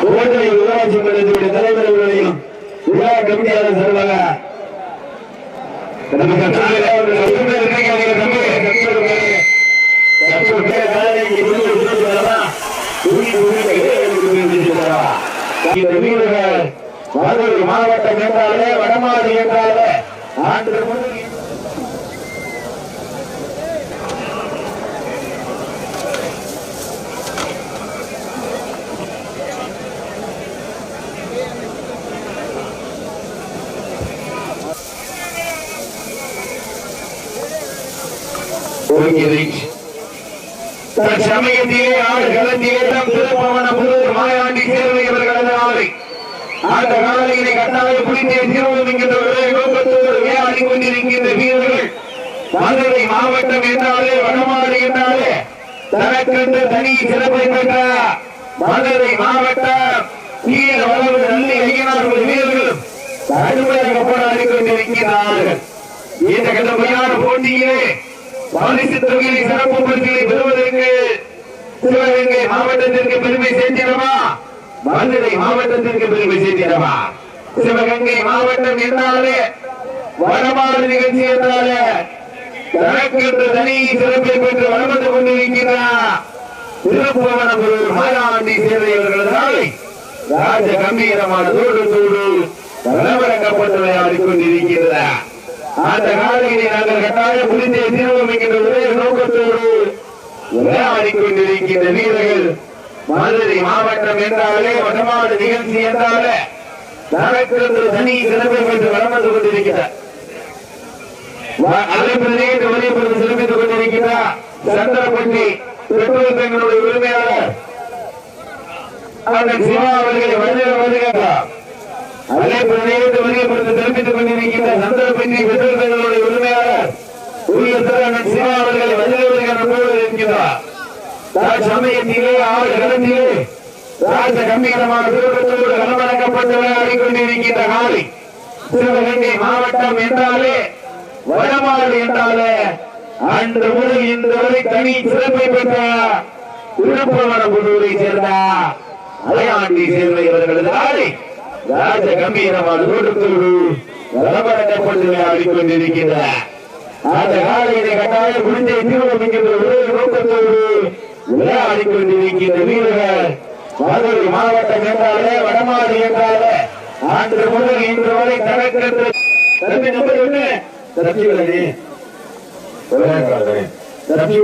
ஓட்டை ஊராட்சி மன்றத்தினுடைய தலைவர்களையும் விழா கமிட்டியாளர் சார்பாக வீரர்கள் மதுரை மாவட்டம் என்றாலே வடமாறு என்றாலே ஆண்டு சமயத்திலே ஆள் களத்திலே திருப்பவன புதூர் மாயாண்டி சேர்வையவர்களது ஆலை அந்த காலையினை கட்டாய பிடித்தே தீர்வோம் என்கின்ற ஒரே நோக்கத்தோடு விளையாடி கொண்டிருக்கின்ற வீரர்கள் மதுரை மாவட்டம் என்றாலே வடமாறு என்றாலே தனக்கென்று தனி சிறப்பை பெற்ற மதுரை மாவட்டம் வீர வளவு நல்லி ஐயனார் வீரர்களும் கடுமையாக போராடி கொண்டிருக்கிறார்கள். இந்த கடுமையான போட்டியிலே பரிசு தொகையை சிறப்பு பரிசுகளை பெறுவதற்கு சிவகங்கை மாவட்டத்திற்கு பெருமை சேர்த்திடவா, மதுரை மாவட்டத்திற்கு பெருமை சேர்த்திடவா? சிவகங்கை மாவட்டம் என்றாலே வடமாறு நிகழ்ச்சி என்றாலே தனக்கென்று தனி சிறப்பை பெற்று வளர்ந்து கொண்டிருக்கிறார் திருப்புவனம் மாயாண்டி சேர்வையவர்களால் ராஜ கம்பீரமான தோடு வளவழக்கப்பட்டு விளையாடி கொண்டிருக்கிறார். அந்த காலையிலே நாங்கள் கட்டாயம் புரிந்தே தீர்வோம் என்கின்ற ஒரே நோக்கத்தோடு விளையாடி கொண்டிருக்கின்ற வீரர்கள் மதுரை மாவட்டம் என்றாலே வடமாடு நிகழ்ச்சி என்றாலே தனக்கென்று தனி சிறப்பை பெற்று வளர்ந்து கொண்டிருக்கிறார். வழிபடுத்தி சிறப்பித்துக் கொண்டிருக்கிறார் சந்திரப்பட்டி பெட்ரோல் பெண்களுடைய உரிமையாளர் சிவா அவர்களை வருகிறார். வழிபடுத்தி சிறப்பித்துக் கொண்டிருக்கின்ற சந்திரப்பட்டி பெட்ரோல் பெண்களுடைய உரிமையாளர் சிவா அவர்களை வருகிறார். சமயத்திலே ஆறு களத்திலே ராஜ கம்பீரமான தூரத்தோடு களமடக்கப்பட்டு விளையாடி கொண்டிருக்கின்ற காலை சிவகங்கை மாவட்டம் என்றாலே வடமாறு என்றாலே அன்று முதல் இன்று வரை தனி சிறப்பை பெற்ற திருப்பவனபுதூரை சேர்ந்த அலையாண்டி சேர்வையவர்களது ஆலை ராஜ கம்பீரமான தோட்டத்தோடு களமடக்கப்பட்டு விளையாடி கொண்டிருக்கின்ற அந்த காலையினை கட்டாயம் குடித்தை தீர்வோம் என்கின்ற ஒரே நோக்கத்தோடு விளையாடி கொண்டிருக்கின்ற வீரர்கள் மதுரை மாவட்டம் என்றாலே வடமாறு என்றாலே அன்று முதல் இன்று வரை தனக்கென்று தப்பி